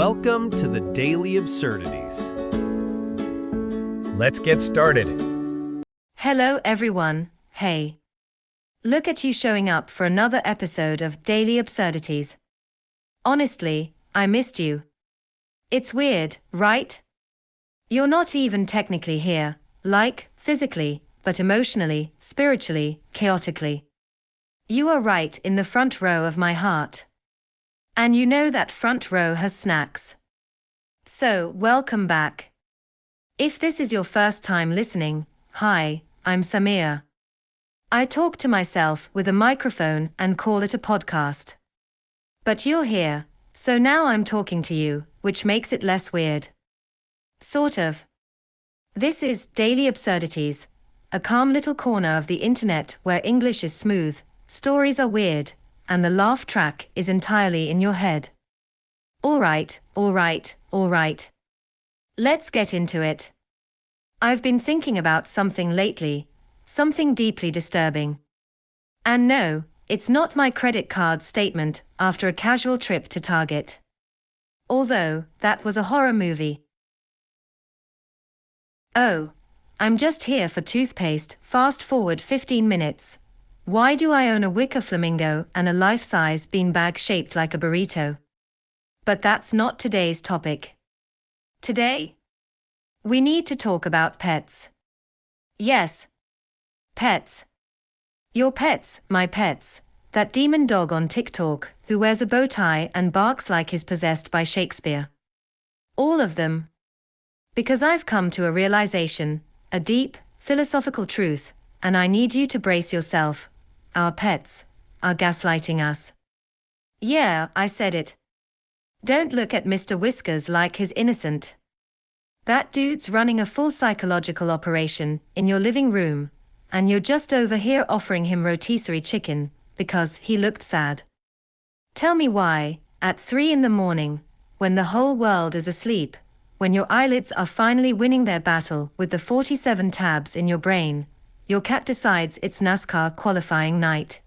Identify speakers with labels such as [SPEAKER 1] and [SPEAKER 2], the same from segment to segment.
[SPEAKER 1] Welcome to the Daily Absurdities.
[SPEAKER 2] Let's get started.
[SPEAKER 3] Hello everyone, hey. Look at you showing up for another episode of Daily Absurdities. Honestly, I missed you. It's weird, right? You're not even technically here, like, physically, but emotionally, spiritually, chaotically. You are right in the front row of my heart. And you know that front row has snacks. So, welcome back. If this is your first time listening, hi, I'm Samir. I talk to myself with a microphone and call it a podcast. But you're here, so now I'm talking to you, which makes it less weird. Sort of. This is Daily Absurdities, a calm little corner of the internet where English is smooth, stories are weird, and the laugh track is entirely in your head. Alright. Let's get into it. I've been thinking about something lately, something deeply disturbing. And no, it's not my credit card statement after a casual trip to Target. Although, that was a horror movie. Oh, I'm just here for toothpaste, fast forward 15 minutes. Why do I own a wicker flamingo and a life-size beanbag shaped like a burrito? But that's not today's topic. Today, we need to talk about pets. Yes. Pets. Your pets, my pets, that demon dog on TikTok who wears a bow tie and barks like he's possessed by Shakespeare. All of them. Because I've come to a realization, a deep, philosophical truth, and I need you to brace yourself. Our pets are gaslighting us. Yeah, I said it. Don't look at Mr. Whiskers like he's innocent. That dude's running a full psychological operation in your living room, and you're just over here offering him rotisserie chicken because he looked sad. Tell me why, at 3 a.m, when the whole world is asleep, when your eyelids are finally winning their battle with the 47 tabs in your brain, your cat decides it's NASCAR qualifying night.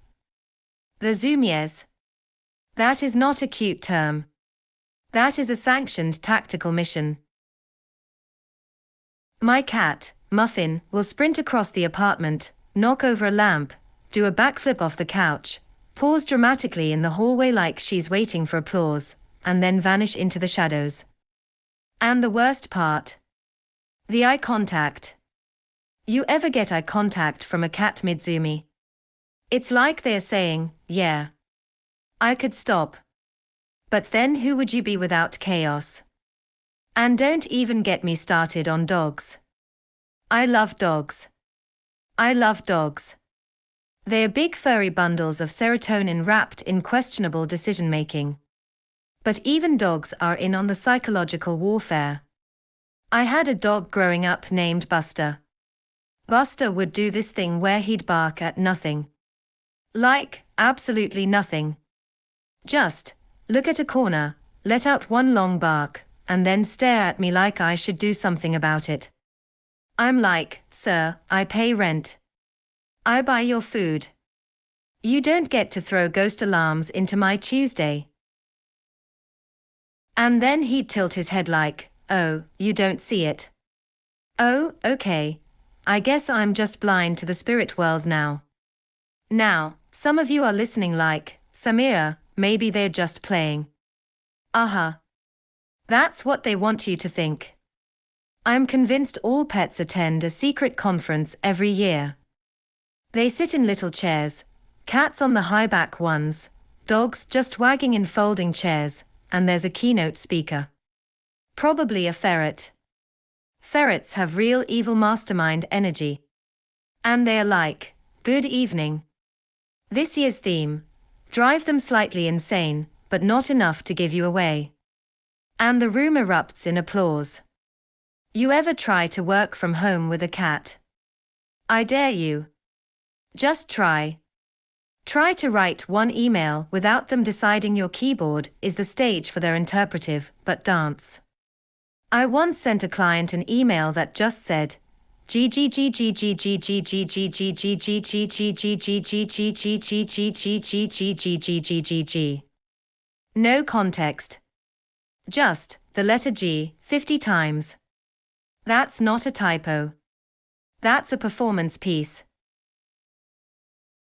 [SPEAKER 3] The Zoomies. That is not a cute term. That is a sanctioned tactical mission. My cat, Muffin, will sprint across the apartment, knock over a lamp, do a backflip off the couch, pause dramatically in the hallway like she's waiting for applause, and then vanish into the shadows. And the worst part? The eye contact. You ever get eye contact from a cat mid-zoomie? It's like they're saying, yeah, I could stop. But then who would you be without chaos? And don't even get me started on dogs. I love dogs. They're big furry bundles of serotonin wrapped in questionable decision-making. But even dogs are in on the psychological warfare. I had a dog growing up named Buster. Buster would do this thing where he'd bark at nothing. Like, absolutely nothing. Just look at a corner, let out one long bark, and then stare at me like I should do something about it. I'm like, sir, I pay rent. I buy your food. You don't get to throw ghost alarms into my Tuesday. And then he'd tilt his head like, oh, you don't see it. Oh, okay. I guess I'm just blind to the spirit world now. Now, some of you are listening like, Samir, maybe they're just playing. That's what they want you to think. I'm convinced all pets attend a secret conference every year. They sit in little chairs, cats on the high back ones, dogs just wagging in folding chairs, and there's a keynote speaker. Probably a ferret. Ferrets have real evil mastermind energy. And they're like, good evening. This year's theme, drive them slightly insane, but not enough to give you away. And the room erupts in applause. You ever try to work from home with a cat? I dare you. Just try. Try to write one email without them deciding your keyboard is the stage for their interpretive but dance. I once sent a client an email that just said, no context. Just the letter G 50 times. That's not a typo. That's a performance piece.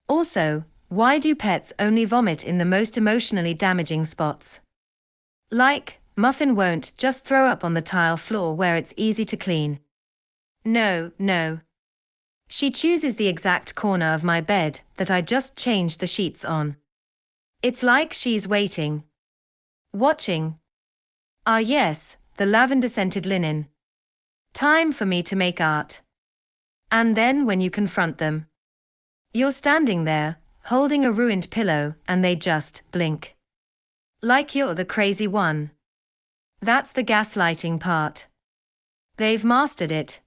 [SPEAKER 3] Also, why do pets only vomit in the most emotionally damaging spots? Like, Muffin won't just throw up on the tile floor where it's easy to clean. No, no. She chooses the exact corner of my bed that I just changed the sheets on. It's like she's waiting. Watching. Ah yes, the lavender-scented linen. Time for me to make art. And then when you confront them, you're standing there, holding a ruined pillow, and they just blink. Like you're the crazy one. That's the gaslighting part. They've mastered it.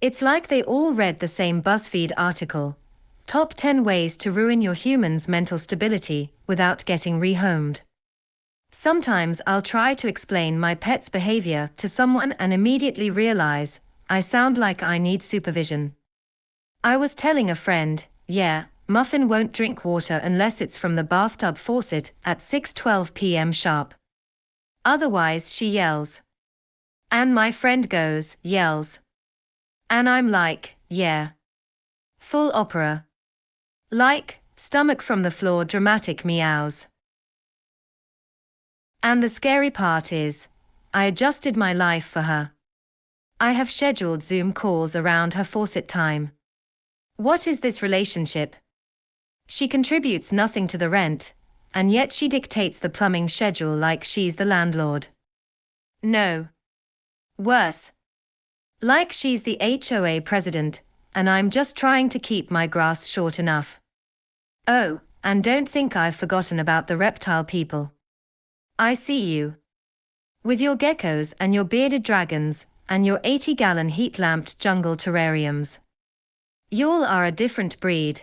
[SPEAKER 3] It's like they all read the same BuzzFeed article. Top 10 ways to ruin your human's mental stability without getting rehomed. Sometimes I'll try to explain my pet's behavior to someone and immediately realize I sound like I need supervision. I was telling a friend, yeah, Muffin won't drink water unless it's from the bathtub faucet at 6:12 p.m. sharp. Otherwise she yells. And my friend goes, yells. And I'm like, yeah. Full opera. Like, stomach from the floor dramatic meows. And the scary part is, I adjusted my life for her. I have scheduled Zoom calls around her faucet time. What is this relationship? She contributes nothing to the rent, and yet she dictates the plumbing schedule like she's the landlord. No. Worse. Like she's the HOA president, and I'm just trying to keep my grass short enough. Oh, and don't think I've forgotten about the reptile people. I see you. With your geckos and your bearded dragons, and your 80-gallon heat-lamped jungle terrariums. Y'all are a different breed.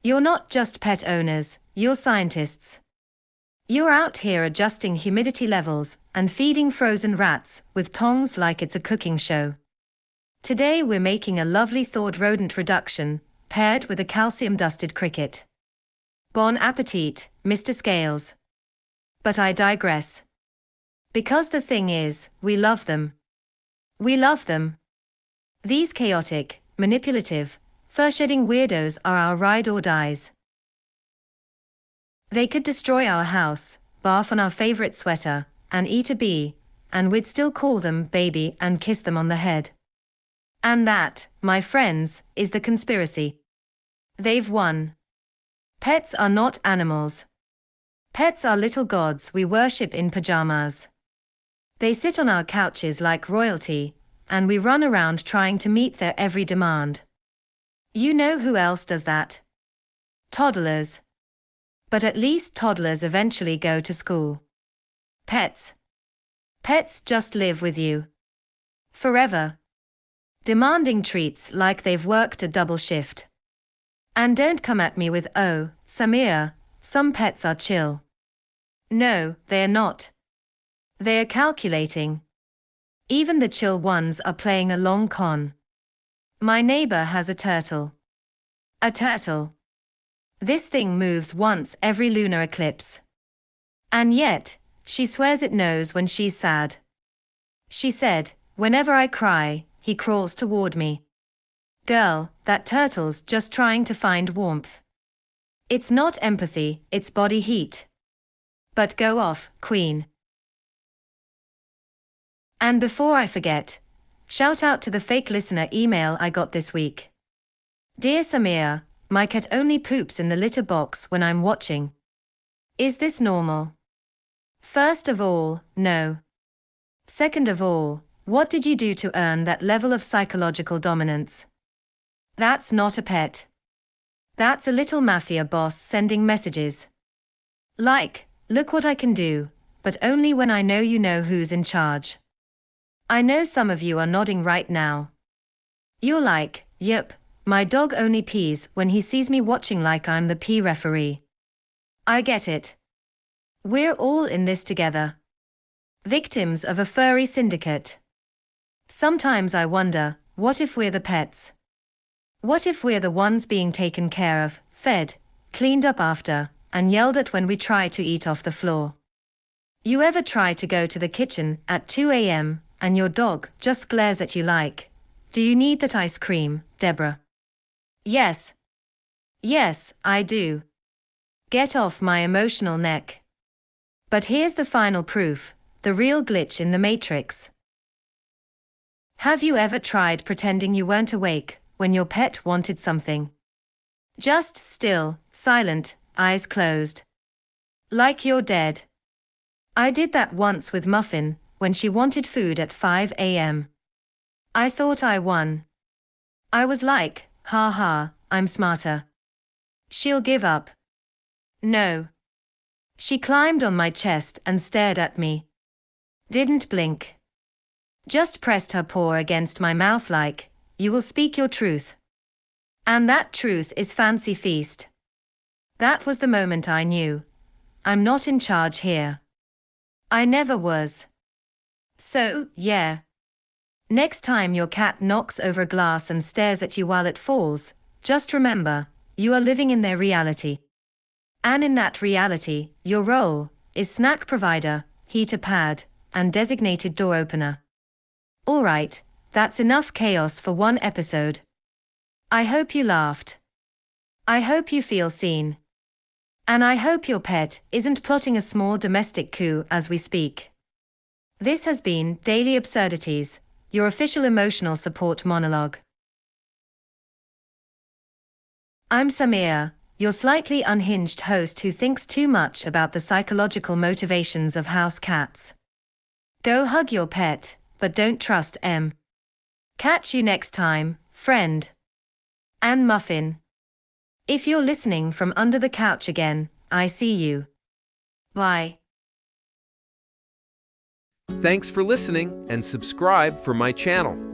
[SPEAKER 3] You're not just pet owners, you're scientists. You're out here adjusting humidity levels and feeding frozen rats with tongs like it's a cooking show. Today we're making a lovely thawed rodent reduction, paired with a calcium-dusted cricket. Bon appetit, Mr. Scales. But I digress. Because the thing is, we love them. We love them. These chaotic, manipulative, fur-shedding weirdos are our ride or dies. They could destroy our house, barf on our favorite sweater, and eat a bee, and we'd still call them baby and kiss them on the head. And that, my friends, is the conspiracy. They've won. Pets are not animals. Pets are little gods we worship in pajamas. They sit on our couches like royalty, and we run around trying to meet their every demand. You know who else does that? Toddlers. But at least toddlers eventually go to school. Pets. Pets just live with you. Forever. Demanding treats like they've worked a double shift. And don't come at me with, oh, Samir, some pets are chill. No, they're not. They're calculating. Even the chill ones are playing a long con. My neighbor has a turtle. A turtle. This thing moves once every lunar eclipse. And yet, she swears it knows when she's sad. She said, whenever I cry, he crawls toward me. Girl, that turtle's just trying to find warmth. It's not empathy, it's body heat. But go off, queen. And before I forget, shout out to the fake listener email I got this week. Dear Samir, my cat only poops in the litter box when I'm watching. Is this normal? First of all, no. Second of all, what did you do to earn that level of psychological dominance? That's not a pet. That's a little mafia boss sending messages. Like, look what I can do, but only when I know you know who's in charge. I know some of you are nodding right now. You're like, yep, my dog only pees when he sees me watching like I'm the pee referee. I get it. We're all in this together. Victims of a furry syndicate. Sometimes I wonder, what if we're the pets? What if we're the ones being taken care of, fed, cleaned up after, and yelled at when we try to eat off the floor? You ever try to go to the kitchen at 2 a.m. and your dog just glares at you like, "Do you need that ice cream, Deborah?" Yes. Yes, I do. Get off my emotional neck. But here's the final proof, the real glitch in the matrix. Have you ever tried pretending you weren't awake when your pet wanted something? Just still, silent, eyes closed. Like you're dead. I did that once with Muffin, when she wanted food at 5 a.m. I thought I won. I was like, "Ha ha, I'm smarter. She'll give up." No. She climbed on my chest and stared at me. Didn't blink. Just pressed her paw against my mouth like, "You will speak your truth." And that truth is Fancy Feast. That was the moment I knew. I'm not in charge here. I never was. So, yeah. Next time your cat knocks over glass and stares at you while it falls, just remember, you are living in their reality. And in that reality, your role is snack provider, heater pad, and designated door opener. Alright, that's enough chaos for one episode. I hope you laughed. I hope you feel seen. And I hope your pet isn't plotting a small domestic coup as we speak. This has been Daily Absurdities, your official emotional support monologue. I'm Samir, your slightly unhinged host who thinks too much about the psychological motivations of house cats. Go hug your pet, but don't trust M. Catch you next time, friend. And Muffin. If you're listening from under the couch again, I see you. Bye.
[SPEAKER 1] Thanks for listening and subscribe for my channel.